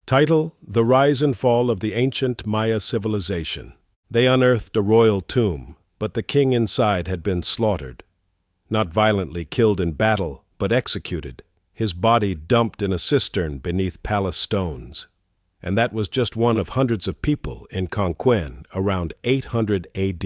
Title: The Rise and Fall of the Ancient Maya Civilization. They unearthed a royal tomb, but the king inside had been slaughtered. Not violently killed in battle, but executed, his body dumped in a cistern beneath palace stones. And that was just one of hundreds of people in Conquén around 800 AD.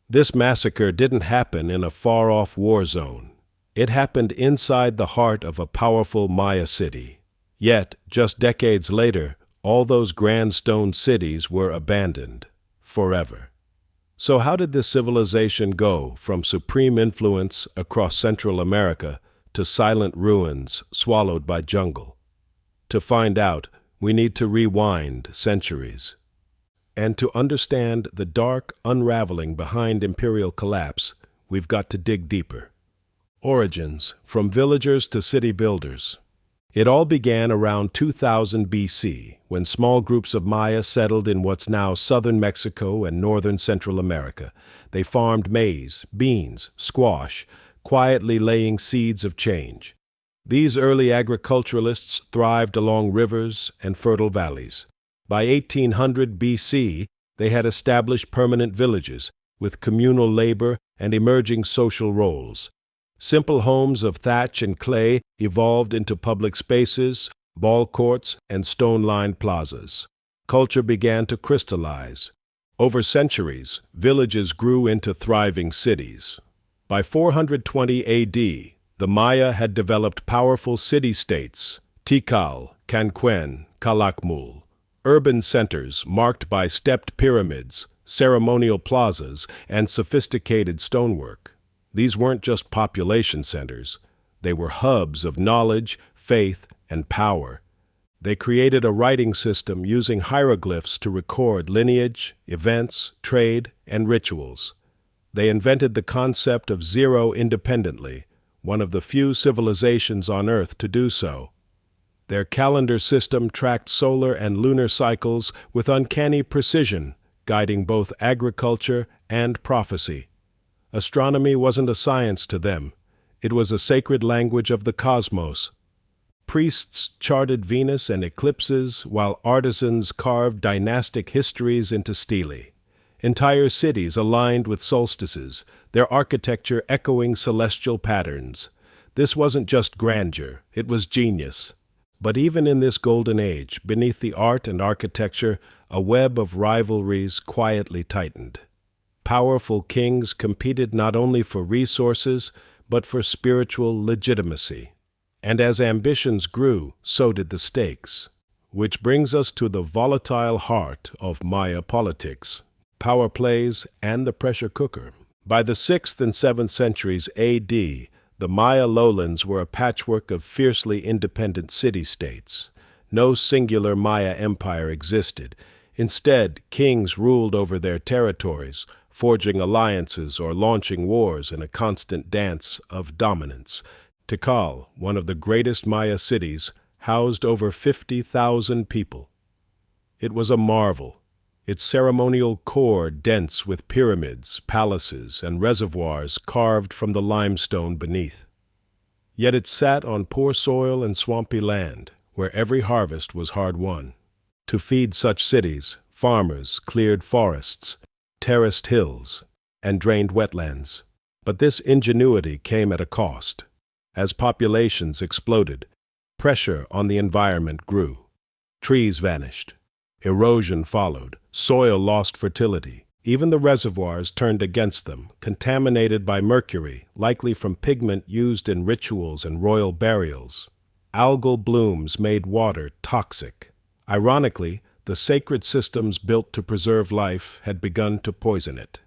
This massacre didn't happen in a far-off war zone. It happened inside the heart of a powerful Maya city. Yet, just decades later, all those grand stone cities were abandoned forever. So how did this civilization go from supreme influence across Central America to silent ruins swallowed by jungle? To find out, we need to rewind centuries. And to understand the dark unraveling behind imperial collapse, we've got to dig deeper. Origins, from villagers to city builders. It all began around 2000 BC, when small groups of Maya settled in what's now southern Mexico and northern Central America. They farmed maize, beans, squash, quietly laying seeds of change. These early agriculturalists thrived along rivers and fertile valleys. By 1800 BC, they had established permanent villages with communal labor and emerging social roles. Simple homes of thatch and clay evolved into public spaces, ball courts, and stone-lined plazas. Culture began to crystallize. Over centuries, villages grew into thriving cities. By 420 AD, the Maya had developed powerful city-states: Tikal, Conquén, Calakmul, urban centers marked by stepped pyramids, ceremonial plazas, and sophisticated stonework. These weren't just population centers. They were hubs of knowledge, faith, and power. They created a writing system using hieroglyphs to record lineage, events, trade, and rituals. They invented the concept of zero independently, one of the few civilizations on Earth to do so. Their calendar system tracked solar and lunar cycles with uncanny precision, guiding both agriculture and prophecy. Astronomy wasn't a science to them. It was a sacred language of the cosmos. Priests charted Venus and eclipses, while artisans carved dynastic histories into stele. Entire cities aligned with solstices, their architecture echoing celestial patterns. This wasn't just grandeur, it was genius. But even in this golden age, beneath the art and architecture, a web of rivalries quietly tightened. Powerful kings competed not only for resources, but for spiritual legitimacy. And as ambitions grew, so did the stakes. Which brings us to the volatile heart of Maya politics: power plays and the pressure cooker. By the 6th and 7th centuries AD, the Maya lowlands were a patchwork of fiercely independent city-states. No singular Maya empire existed. Instead, kings ruled over their territories, forging alliances or launching wars in a constant dance of dominance. Tikal, one of the greatest Maya cities, housed over 50,000 people. It was a marvel, its ceremonial core dense with pyramids, palaces, and reservoirs carved from the limestone beneath. Yet it sat on poor soil and swampy land, where every harvest was hard-won. To feed such cities, farmers cleared forests, terraced hills, and drained wetlands. But this ingenuity came at a cost. As populations exploded, pressure on the environment grew. Trees vanished. Erosion followed. Soil lost fertility. Even the reservoirs turned against them, contaminated by mercury, likely from pigment used in rituals and royal burials. Algal blooms made water toxic. Ironically, the sacred systems built to preserve life had begun to poison it.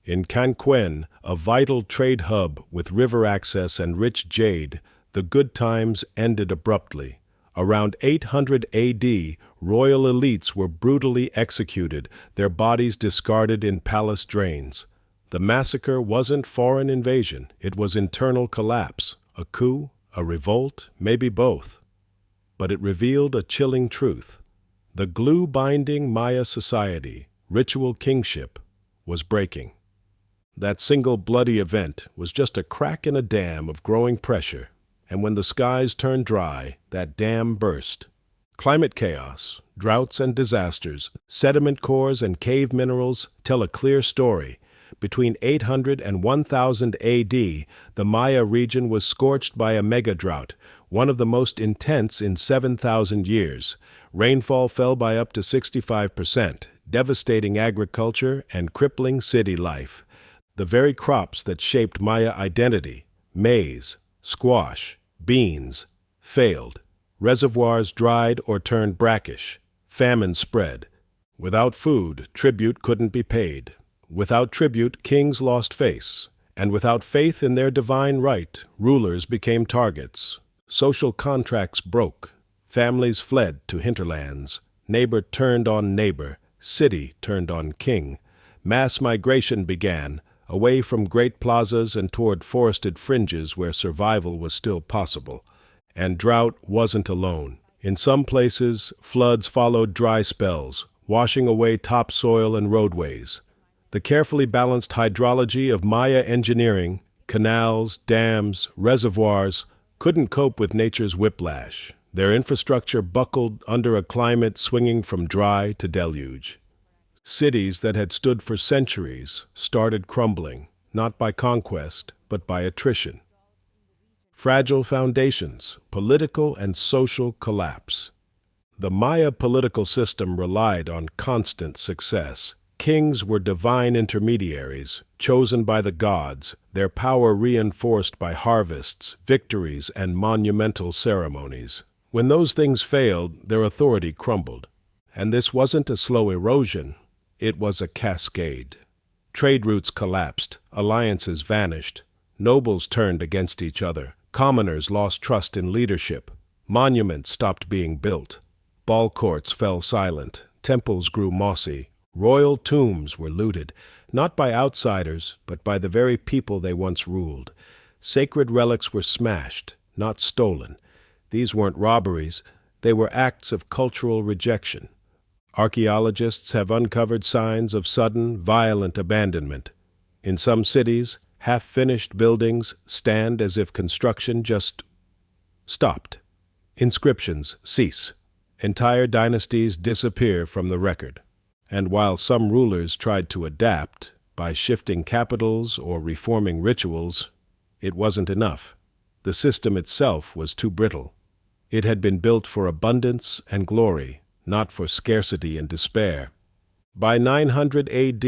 In Conquén, a vital trade hub with river access and rich jade, the good times ended abruptly. Around 800 AD, royal elites were brutally executed, their bodies discarded in palace drains. The massacre wasn't foreign invasion, it was internal collapse, a coup, a revolt, maybe both. But it revealed a chilling truth. The glue binding Maya society, ritual kingship, was breaking. That single bloody event was just a crack in a dam of growing pressure, and when the skies turned dry, that dam burst. Climate chaos, droughts and disasters, sediment cores and cave minerals tell a clear story. Between 800 and 1000 AD, the Maya region was scorched by a mega-drought, one of the most intense in 7,000 years. Rainfall fell by up to 65%, devastating agriculture and crippling city life. The very crops that shaped Maya identity, maize, squash, beans, failed. Reservoirs dried or turned brackish. Famine spread. Without food, tribute couldn't be paid. Without tribute, kings lost face. And without faith in their divine right, rulers became targets. Social contracts broke. Families fled to hinterlands. Neighbor turned on neighbor. City turned on king. Mass migration began, away from great plazas and toward forested fringes where survival was still possible. And drought wasn't alone. In some places, floods followed dry spells, washing away topsoil and roadways. The carefully balanced hydrology of Maya engineering, canals, dams, reservoirs, couldn't cope with nature's whiplash. Their infrastructure buckled under a climate swinging from dry to deluge. Cities that had stood for centuries started crumbling, not by conquest, but by attrition. Fragile foundations, political and social collapse. The Maya political system relied on constant success. Kings were divine intermediaries, chosen by the gods, their power reinforced by harvests, victories, and monumental ceremonies. When those things failed, their authority crumbled. And this wasn't a slow erosion, it was a cascade. Trade routes collapsed, alliances vanished, nobles turned against each other, commoners lost trust in leadership, monuments stopped being built, ball courts fell silent, temples grew mossy, royal tombs were looted, not by outsiders, but by the very people they once ruled. Sacred relics were smashed, not stolen. These weren't robberies, they were acts of cultural rejection. Archaeologists have uncovered signs of sudden, violent abandonment. In some cities, half-finished buildings stand as if construction just stopped. Inscriptions cease. Entire dynasties disappear from the record. And while some rulers tried to adapt by shifting capitals or reforming rituals, it wasn't enough. The system itself was too brittle. It had been built for abundance and glory, not for scarcity and despair. By 900 AD,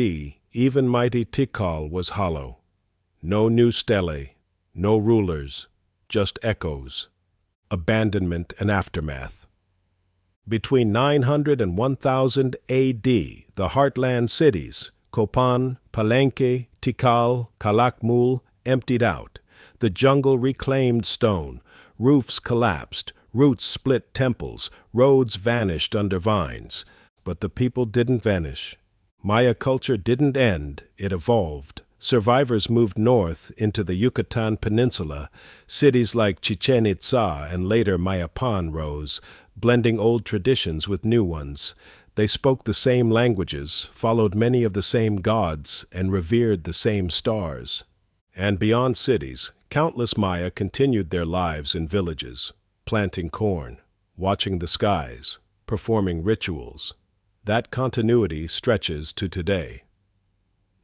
even mighty Tikal was hollow. No new stele, no rulers, just echoes, abandonment and aftermath. Between 900 and 1000 AD, the heartland cities, Copan, Palenque, Tikal, Calakmul, emptied out. The jungle reclaimed stone, roofs collapsed, roots split temples, roads vanished under vines. But the people didn't vanish. Maya culture didn't end, it evolved. Survivors moved north into the Yucatan Peninsula. Cities like Chichen Itza and later Mayapan rose, blending old traditions with new ones. They spoke the same languages, followed many of the same gods, and revered the same stars. And beyond cities, countless Maya continued their lives in villages, planting corn, watching the skies, performing rituals. That continuity stretches to today.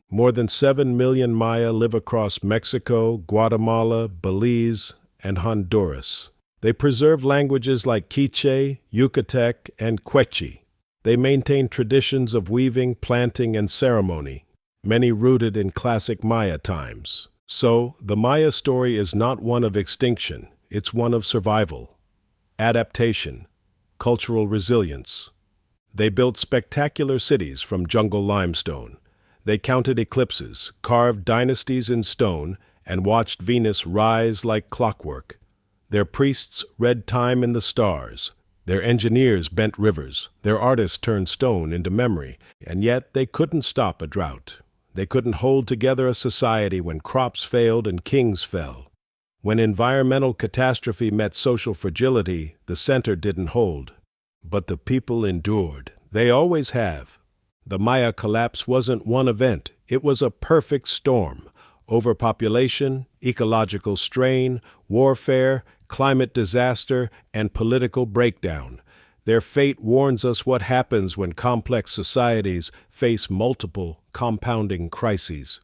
More than 7 million Maya live across Mexico, Guatemala, Belize, and Honduras. They preserve languages like Quiche, Yucatec, and Quechua. They maintain traditions of weaving, planting, and ceremony, many rooted in classic Maya times. So, the Maya story is not one of extinction, it's one of survival, adaptation, cultural resilience. They built spectacular cities from jungle limestone. They counted eclipses, carved dynasties in stone, and watched Venus rise like clockwork. Their priests read time in the stars. Their engineers bent rivers. Their artists turned stone into memory. And yet they couldn't stop a drought. They couldn't hold together a society when crops failed and kings fell. When environmental catastrophe met social fragility, the center didn't hold. But the people endured. They always have. The Maya collapse wasn't one event. It was a perfect storm. Overpopulation, ecological strain, warfare, climate disaster, and political breakdown. Their fate warns us what happens when complex societies face multiple compounding crises.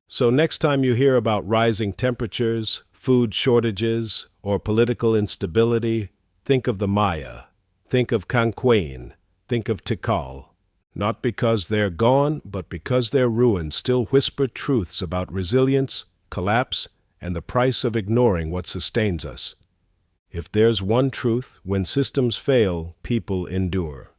So next time you hear about rising temperatures, food shortages, or political instability, think of the Maya, think of Canquain, think of Tikal. Not because they're gone, but because their ruins still whisper truths about resilience, collapse, and the price of ignoring what sustains us. If there's one truth, when systems fail, people endure.